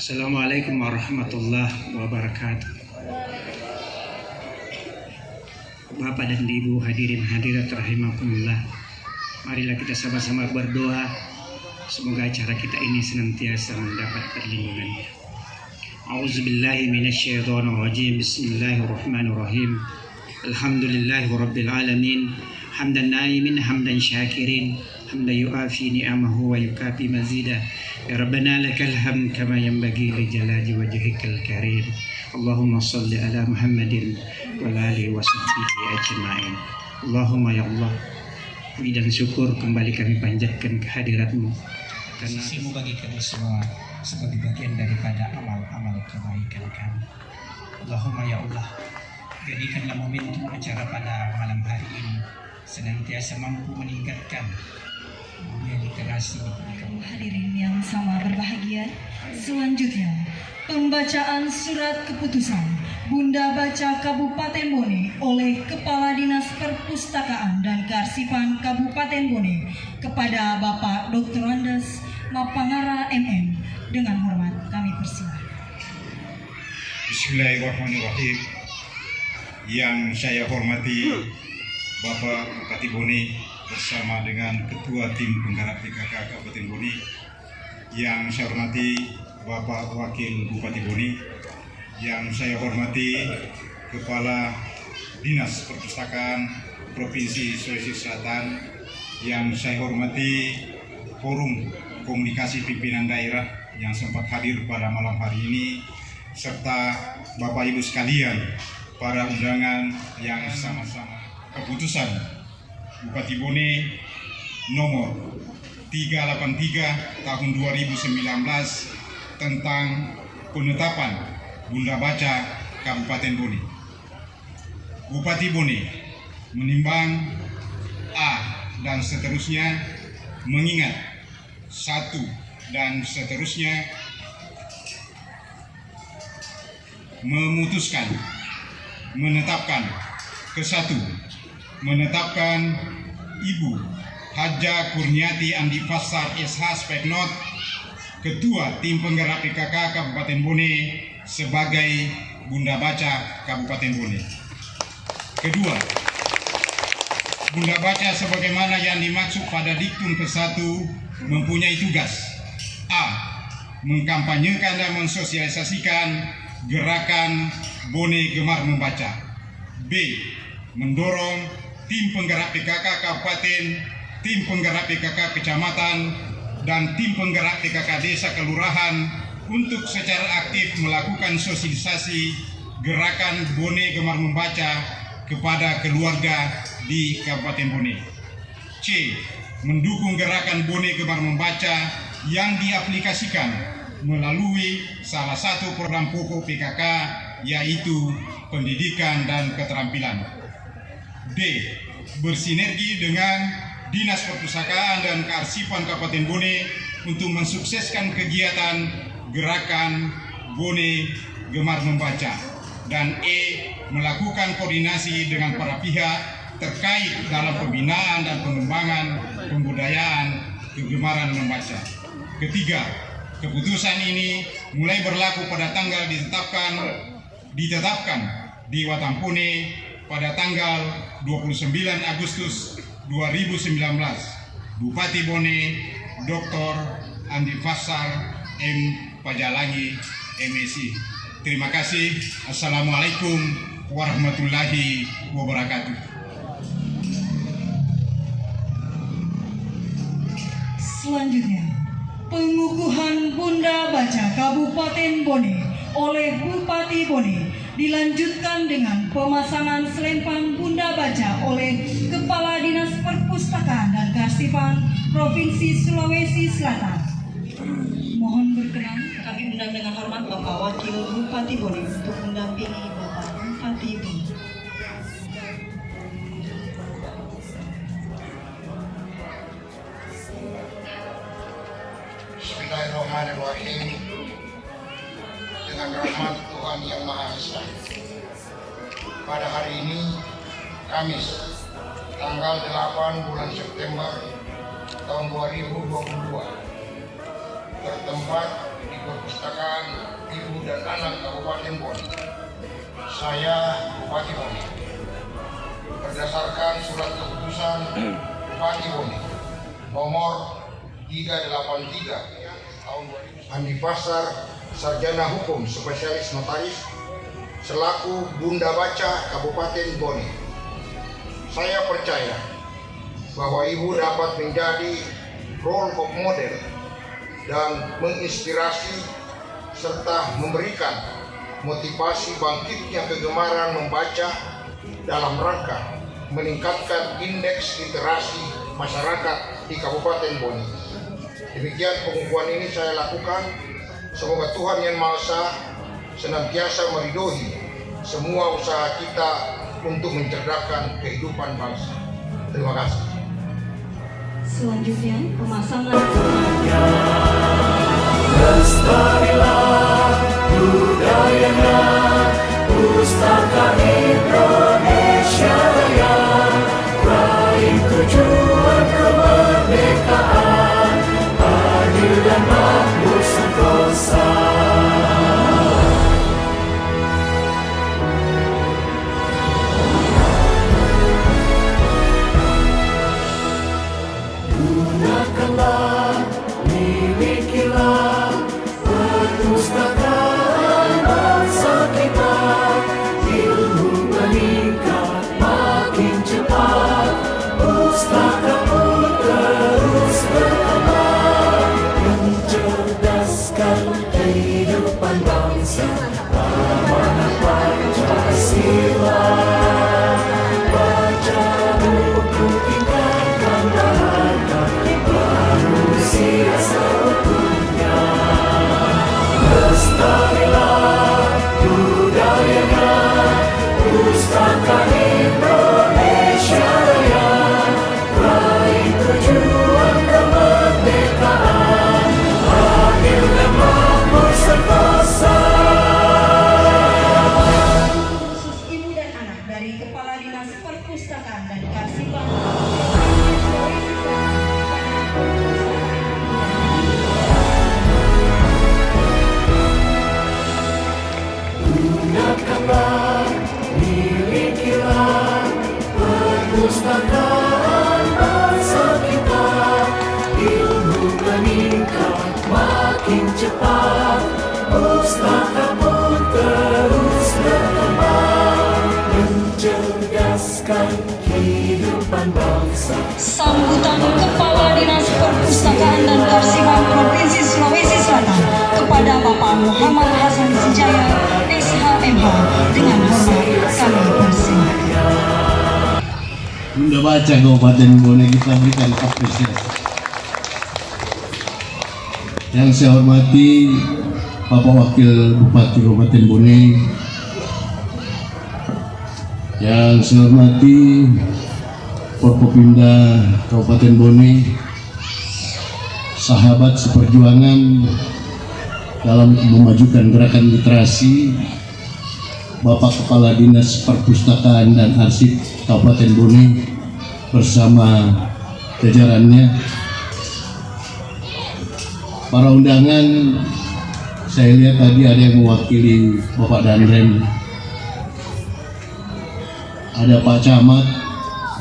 Assalamualaikum warahmatullahi wabarakatuh. Bapak dan Ibu hadirin hadirat rahimakumullah. Marilah kita sama-sama berdoa semoga acara kita ini senantiasa mendapat perlindungannya. A'udzubillahi minasyaitonirrajim. Bismillahirrahmanirrahim. Alhamdulillahirabbil alamin. Hamdan na'imin hamdan syakirin. Hamdan yu'afi ni'amahu wa yukafi mazidah. Ya Rabbana lakal hamd kama yanbaghi li jalali wajhikal karim. Allahumma salli ala Muhammadin wa ala alihi wa sahbihi ajma'in. Allahumma ya Allah, puji dan syukur kembali kami panjatkan kehadirat-Mu karena kasih-Mu bagi kami semua sebagai bagian daripada amal-amal kebaikan kami. Allahumma ya Allah, jadikanlah momentum acara pada malam hari ini senantiasa mampu meningkatkan literasi. Hadirin yang sama berbahagia, selanjutnya pembacaan surat keputusan Bunda Baca Kabupaten Bone oleh Kepala Dinas Perpustakaan dan Kearsipan Kabupaten Bone kepada Bapak Dr. Andes Mapangara MM. Dengan hormat kami persilahkan. Bismillahirrahmanirrahim. Yang saya hormati Bapak Bupati Bone bersama dengan Ketua Tim Penggarap PKK Kabupaten Bone, yang saya hormati Bapak Wakil Bupati Bone, yang saya hormati Kepala Dinas Perpustakaan Provinsi Sulawesi Selatan, yang saya hormati Forum Komunikasi Pimpinan Daerah yang sempat hadir pada malam hari ini, serta Bapak Ibu sekalian, para undangan yang sama-sama. Keputusan Bupati Bone nomor 383 tahun 2019 tentang penetapan Bunda Baca Kabupaten Bone. Bupati Bone menimbang A dan seterusnya, mengingat 1 dan seterusnya, memutuskan menetapkan ke-1, menetapkan Ibu Haja Kurniati Andi Fassar SH Speknot, Ketua Tim Penggerak PKK Kabupaten Bone, sebagai Bunda Baca Kabupaten Bone. Kedua, Bunda Baca sebagaimana yang dimaksud pada diktum ke-1 mempunyai tugas: A. Mengkampanyekan dan mensosialisasikan gerakan Bone Gemar Membaca. B. Mendorong tim penggerak PKK Kabupaten, tim penggerak PKK Kecamatan, dan tim penggerak PKK Desa Kelurahan untuk secara aktif melakukan sosialisasi gerakan Bone Gemar Membaca kepada keluarga di Kabupaten Bone. C. Mendukung gerakan Bone Gemar Membaca yang diaplikasikan melalui salah satu program pokok PKK, yaitu pendidikan dan keterampilan. D. Bersinergi dengan Dinas Perpustakaan dan Kearsipan Kabupaten Bone untuk mensukseskan kegiatan gerakan Bone Gemar Membaca. Dan E. Melakukan koordinasi dengan para pihak terkait dalam pembinaan dan pengembangan kebudayaan kegemaran membaca. Ketiga, keputusan ini mulai berlaku pada tanggal ditetapkan di Watampone pada tanggal 29 Agustus 2019. Bupati Bone Dr. Andi Fassar M. Pajalangi MSI. Terima kasih. Assalamualaikum warahmatullahi wabarakatuh. Selanjutnya, pengukuhan Bunda Baca Kabupaten Bone oleh Bupati Bone dilanjutkan dengan pemasangan selempang Bunda Baca oleh Kepala Dinas Perpustakaan dan Kearsipan Provinsi Sulawesi Selatan. Mohon berkenan kami undang dengan hormat Bapak Wakil Bupati Bone untuk mendampingi Bapak Bupati Bone. Bismillahirrahmanirrahim. Dengan rahmat Tuhan Yang Maha Esa, pada hari ini Kamis tanggal 8 bulan September tahun 2022 bertempat di Perpustakaan Ibu dan Anak Kabupaten Bone. Saya Bupati Bone. Berdasarkan surat keputusan Bupati Bone nomor 383 tahun 2000, Andi Fassar, Sarjana Hukum Spesialis Notaris, selaku Bunda Baca Kabupaten Bone. Saya percaya bahwa Ibu dapat menjadi role model dan menginspirasi serta memberikan motivasi bangkitnya kegemaran membaca dalam rangka meningkatkan indeks literasi masyarakat di Kabupaten Bone. Demikian pengukuhan ini saya lakukan. Semoga Tuhan Yang Maha Esa senantiasa meridhoi semua usaha kita untuk mencerdaskan kehidupan bangsa. Terima kasih. Selanjutnya pemasangan Lestarilah budayanya, Pustaka Indonesia Raya, raih tujuan kemerdekaan, adil dan makmur sentosa. Gunakanlah, milikilah perpustakaan bangsa kita, ilmu meningkat makin cepat, pustaka pun terus berkembang, mencerdaskan kehidupan bangsa, amanah Pancasila. Baca buku, tingkatkan harga manusia seutuhnya. Lestarilah budayanya, Pustaka Indonesia Raya, raih tujuan kemerdekaan, adil dan makmur sentosa. khusus ibu dan anak dari Kepala Dinas Perpustakaan dan Kearsipan Gunakanlah, milikilah perpustakaan bangsa kita, ilmu meningkat makin cepat, pustaka pun terus berkembang, mencerdaskan kehidupan bangsa. Sambutan Kepala Dinas Perpustakaan dan Kearsipan Provinsi Sulawesi Selatan kepada Bapak Muhammad Hasan Sijaya, SHMH, dengan hormat kami persilakan. Bunda Baca Kabupaten Bone kita berikan apresiasi. Yang saya hormati Bapak Wakil Bupati Kabupaten Bone, yang saya hormati Forkopimda Kabupaten Bone, sahabat seperjuangan dalam memajukan gerakan literasi, Bapak Kepala Dinas Perpustakaan dan Arsip Kabupaten Bone bersama jajarannya, para undangan. Saya lihat tadi ada yang mewakili Bapak Danrem, ada Pak Camat,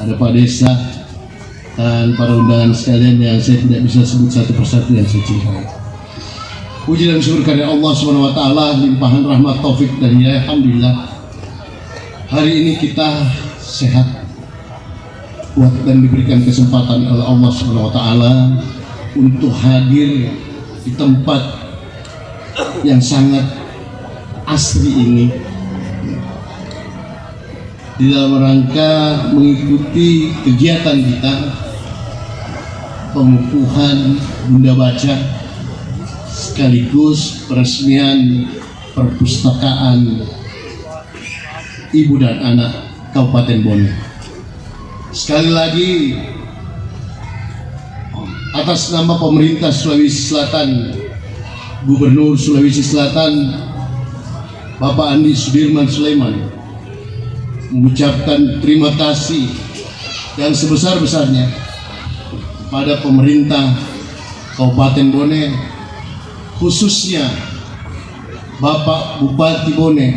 ada Pak Desa, dan para undangan sekalian yang saya tidak bisa sebut satu persatu yang saya cintai. Puji dan syukur kepada Allah SWT, limpahan rahmat, taufik dan hidayah. Alhamdulillah, hari ini kita sehat, kuat, dan diberikan kesempatan oleh Allah SWT untuk hadir di tempat yang sangat asri ini, di dalam rangka mengikuti kegiatan kita pengukuhan Bunda Baca sekaligus peresmian perpustakaan Ibu dan Anak Kabupaten Bone. Sekali lagi, atas nama pemerintah Sulawesi Selatan, Gubernur Sulawesi Selatan Bapak Andi Sudirman Sulaiman, mengucapkan terima kasih yang sebesar-besarnya pada pemerintah Kabupaten Bone khususnya Bapak Bupati Bone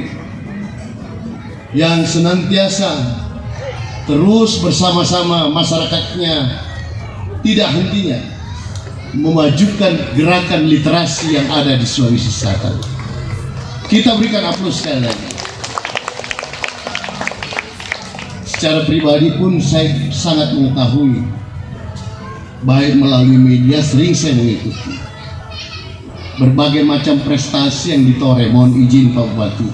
yang senantiasa terus bersama-sama masyarakatnya tidak hentinya memajukan gerakan literasi yang ada di Sulawesi Selatan. Kita berikan aplaus sekali lagi. Secara pribadi pun saya sangat mengetahui, baik melalui media sering saya mengikuti berbagai macam prestasi yang ditoreh. Mohon izin Pak Bupati,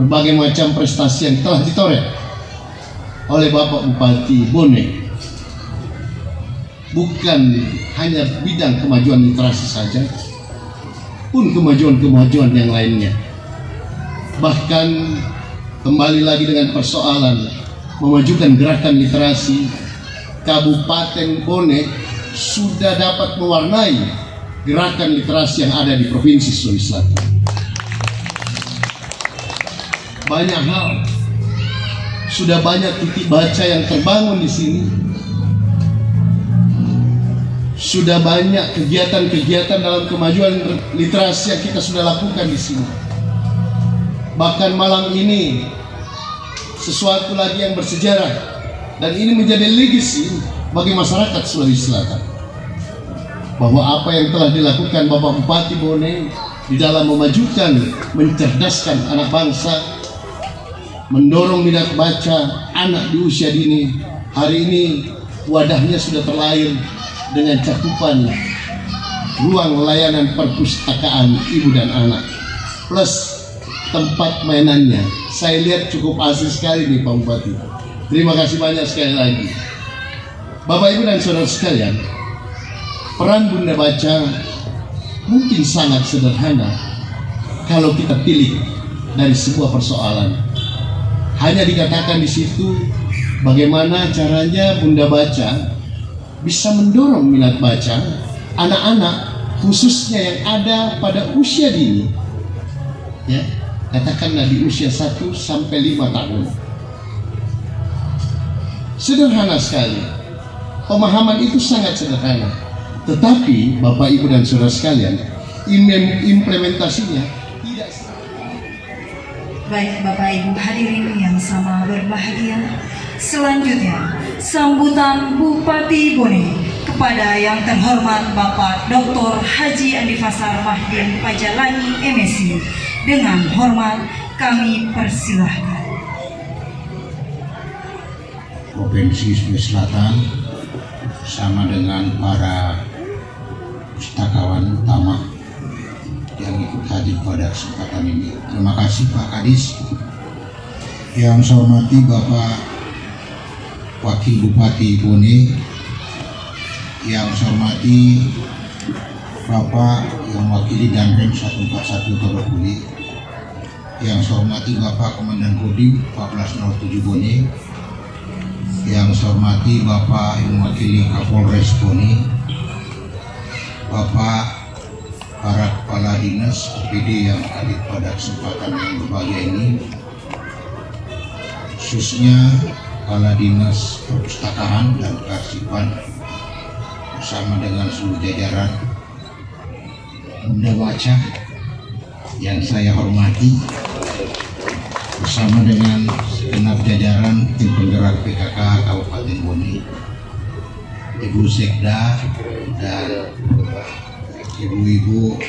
berbagai macam prestasi yang telah ditoreh oleh Bapak Bupati Bone, bukan hanya bidang kemajuan literasi saja, pun kemajuan-kemajuan yang lainnya. Bahkan kembali lagi dengan persoalan memajukan gerakan literasi, Kabupaten Bone sudah dapat mewarnai gerakan literasi yang ada di Provinsi Sulawesi Selatan. Banyak hal, sudah banyak titik baca yang terbangun di sini. Sudah banyak kegiatan-kegiatan dalam kemajuan literasi yang kita sudah lakukan di sini. Bahkan malam ini sesuatu lagi yang bersejarah, dan ini menjadi legacy bagi masyarakat Sulawesi Selatan, bahwa apa yang telah dilakukan Bapak Bupati Bone di dalam memajukan, mencerdaskan anak bangsa, mendorong minat baca anak di usia dini, hari ini wadahnya sudah terlahir dengan cakupan ruang layanan perpustakaan ibu dan anak plus tempat mainannya. Saya lihat cukup asli sekali nih Pak Bupati. Terima kasih banyak sekali lagi. Bapak Ibu dan Saudara sekalian, peran Bunda Baca mungkin sangat sederhana kalau kita pilih dari sebuah persoalan. Hanya dikatakan di situ bagaimana caranya Bunda Baca bisa mendorong minat baca anak-anak, khususnya yang ada pada usia dini, ya, katakanlah di usia 1 sampai 5 tahun. Sederhana sekali, pemahaman itu sangat sederhana, tetapi Bapak Ibu dan Saudara sekalian, implementasinya tidak. Baik Bapak Ibu hadirin yang sama berbahagia, selanjutnya sambutan Bupati Bone kepada yang terhormat Bapak Dr. Haji Andi Fasar Mahdin Pajalani MSc. Dengan hormat kami persilahkan. Provinsi Sulawesi Selatan bersama dengan para pustakawan utama yang ikut hadir pada kesempatan ini. Terima kasih Pak Kadis. Yang saya hormati Bapak Wakil Bupati Bone, yang saya hormati Bapak yang mewakili Danrem 141 Tolokuli, yang saya hormati Bapak Komandan Kodim 1407 Bone, yang saya hormati Bapak yang mewakili Kapolres Bone, Bapak para kepala dinas OPD yang hadir pada kesempatan yang berbahagia ini, khususnya Kepala Dinas Perpustakaan dan Kearsipan bersama dengan seluruh jajaran Bunda Baca yang saya hormati, bersama dengan segenap jajaran tim penggerak PKK Kabupaten Bone, Ibu Sekda dan ibu-ibu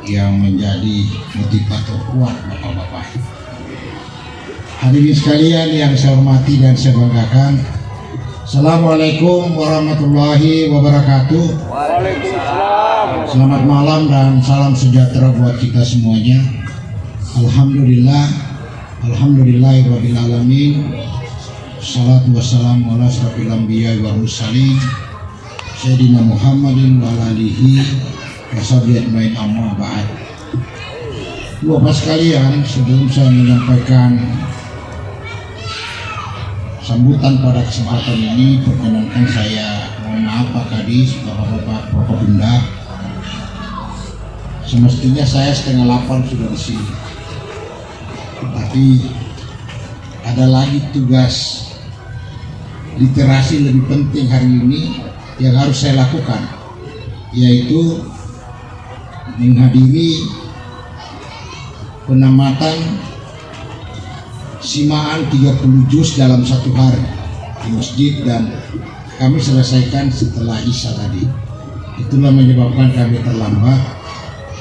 yang menjadi motivator kuat bapak-bapak. Hadirin sekalian yang saya hormati dan saya banggakan, Assalamualaikum warahmatullahi wabarakatuh. Waalaikumsalam. Selamat malam dan salam sejahtera buat kita semuanya. Alhamdulillahirabbil alamin. Salatu wassalamu ala asrofil anbiya'i wal mursalin Sayyidina Muhammadin wa alihi washabihi ajmain, amma ba'd. Bapak sekalian, sebelum saya menyampaikan sambutan pada kesempatan ini, perkenankan saya mohon maaf Pak Kadis, Bapak-bapak Prokopimda. Semestinya saya 7:30 sudah di sini, tapi ada lagi tugas literasi lebih penting hari ini yang harus saya lakukan, yaitu menghadiri penamatan simaan 30 juz dalam satu hari di masjid, dan kami selesaikan setelah Isya tadi. Itulah menyebabkan kami terlambat,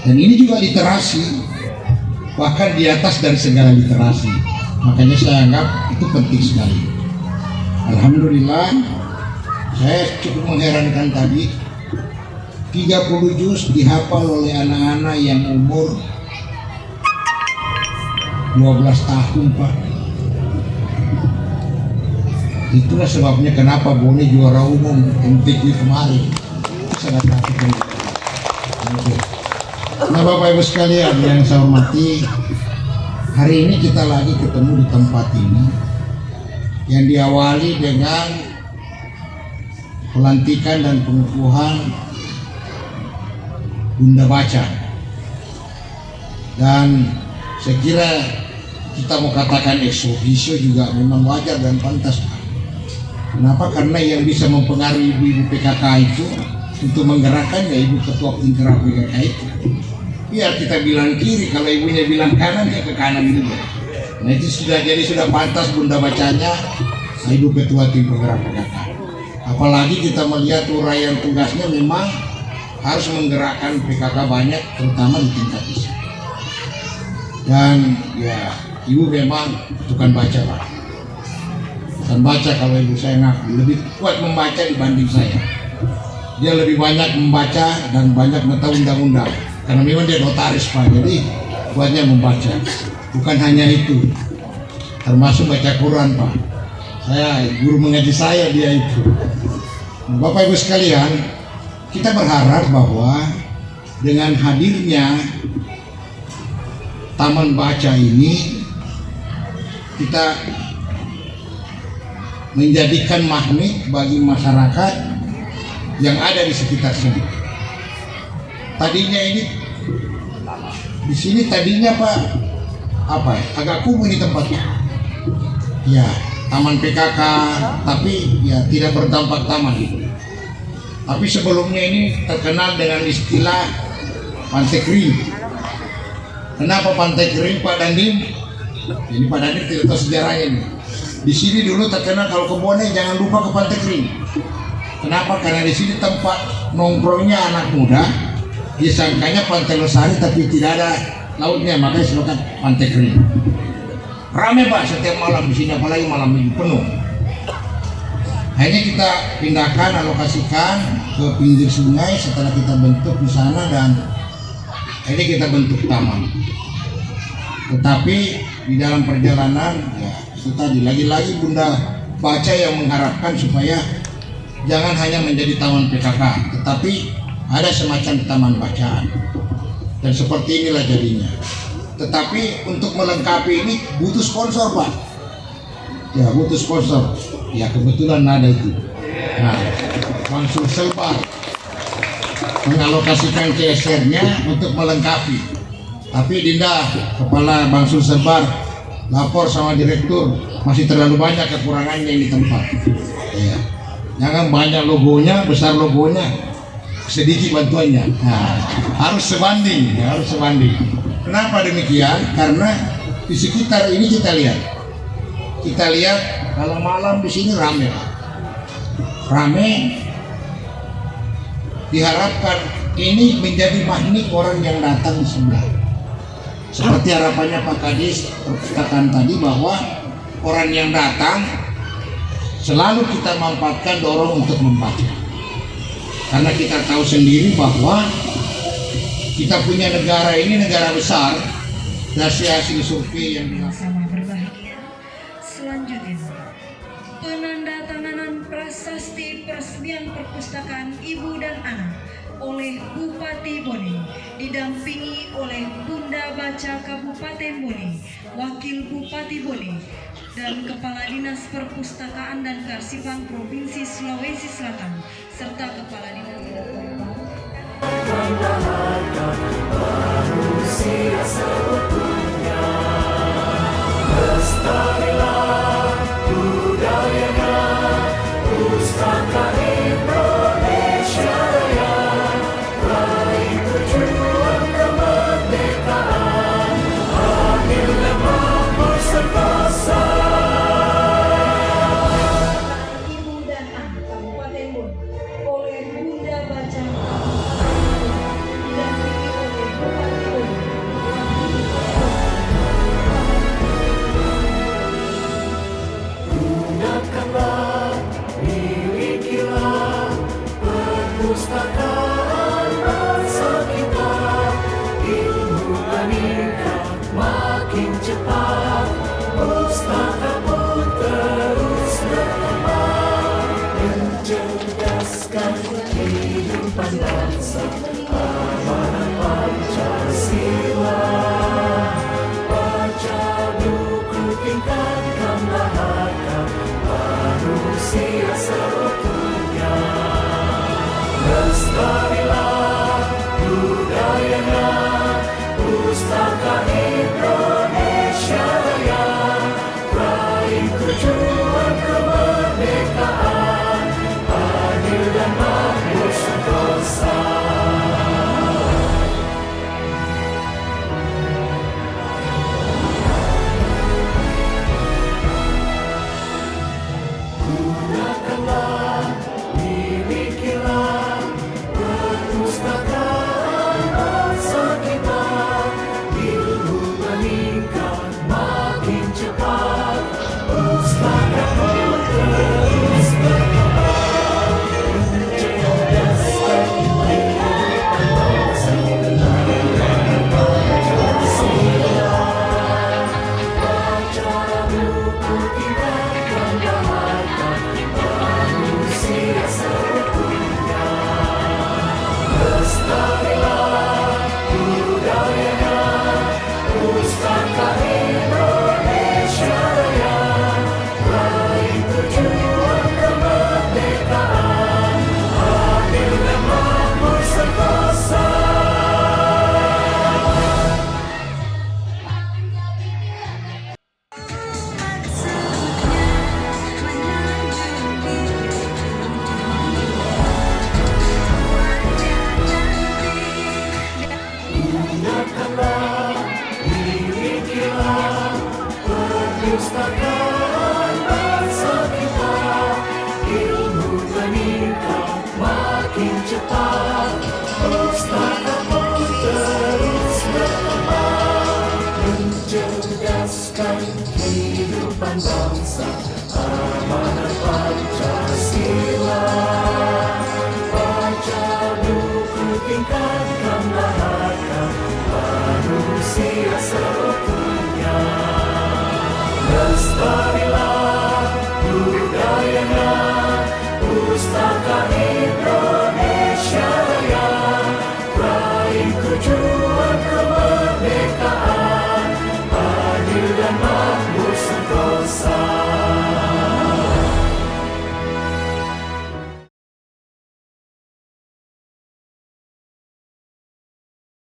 dan ini juga literasi, bahkan di atas dari segala literasi. Makanya saya anggap itu penting sekali. Alhamdulillah, saya cukup mengherankan tadi 30 juz dihafal oleh anak-anak yang umur 12 tahun, Pak. Itulah sebabnya kenapa Bone juara umum MTQ kemarin. Sangat hati. Nah, Bapak Ibu sekalian yang saya hormati, hari ini kita lagi ketemu di tempat ini yang diawali dengan pelantikan dan pengukuhan Bunda Baca. Dan saya kira kita mau katakan ex officio juga memang wajar dan pantas. Kenapa? Karena yang bisa mempengaruhi ibu-ibu PKK itu untuk menggerakkan ya ibu ketua penggerak PKK itu. Biar kita bilang kiri, kalau ibunya bilang kanan ya ke kanan gitu. Nah itu sudah pantas Bunda Bacanya ibu ketua tim penggerak PKK. Apalagi kita melihat uraian tugasnya memang harus menggerakkan PKK banyak, terutama di tingkat desa. Dan ya ibu memang bukan baca, Pak. Bukan baca, kalau ibu saya ngaku lebih kuat membaca dibanding saya. Dia lebih banyak membaca dan banyak mengetahui undang-undang, karena memang dia notaris, Pak. Jadi kuatnya membaca. Bukan hanya itu, termasuk baca Quran, Pak. Saya guru mengaji saya dia itu. Bapak Ibu sekalian, kita berharap bahwa dengan hadirnya Taman Baca ini, kita menjadikan magnet bagi masyarakat yang ada di sekitar sini. Tadinya ini di sini tadinya Pak agak kumuh ini tempatnya. Ya, taman PKK, tapi ya tidak berdampak taman gitu. Tapi sebelumnya ini terkenal dengan istilah Pantai Kering. Kenapa Pantai Kering, Pak Dandim? Ini Pak Dandim tidak tahu sejarahnya ini. Di sini dulu terkenal kalau ke Bone jangan lupa ke Pantai Kering. Kenapa? Karena di sini tempat nongkrongnya anak muda. Disangkanya Pantai Losari tapi tidak ada lautnya, makanya disebutkan Pantai Kering. Ramai, Pak, setiap malam di sini, apalagi malam minggu penuh. Akhirnya kita pindahkan, alokasikan ke pinggir sungai setelah kita bentuk di sana, dan akhirnya kita bentuk taman. Tetapi di dalam perjalanan ya itu tadi lagi-lagi Bunda Baca yang mengharapkan supaya jangan hanya menjadi taman PKK, tetapi ada semacam taman bacaan. Dan seperti inilah jadinya. Tetapi untuk melengkapi ini butuh sponsor, Pak. Ya, butuh sponsor. Ya, kebetulan ada itu. Nah, Mansur Selbar mengalokasikan CSR-nya untuk melengkapi. Tapi Dinda, Kepala Mansur Selbar, lapor sama direktur, masih terlalu banyak kekurangannya ini tempat. Ya. Jangan banyak logonya, besar logonya, sedikit bantuannya. Nah, harus sebanding, ya, harus sebanding. Kenapa demikian? Karena di sekitar ini kita lihat kalau malam di sini rame, diharapkan ini menjadi magnet orang yang datang di sebelah. Seperti harapannya Pak Kadis perpustakaan tadi, bahwa orang yang datang selalu kita manfaatkan, dorong untuk membaca. Karena kita tahu sendiri bahwa kita punya negara ini negara besar, dari hasil survei yang Sama berbahagia. Selanjutnya, penandatanganan prasasti peresmian perpustakaan ibu dan anak oleh Bupati Bone, didampingi oleh Bunda Baca Kabupaten Bone, Wakil Bupati Bone, dan Kepala Dinas Perpustakaan dan Kearsipan Provinsi Sulawesi Selatan, serta Kepala Dinas manusia seutuhnya. Lestarilah budayanya, pustaka Indonesia Raya. mencerdaskan kehidupan bangsa.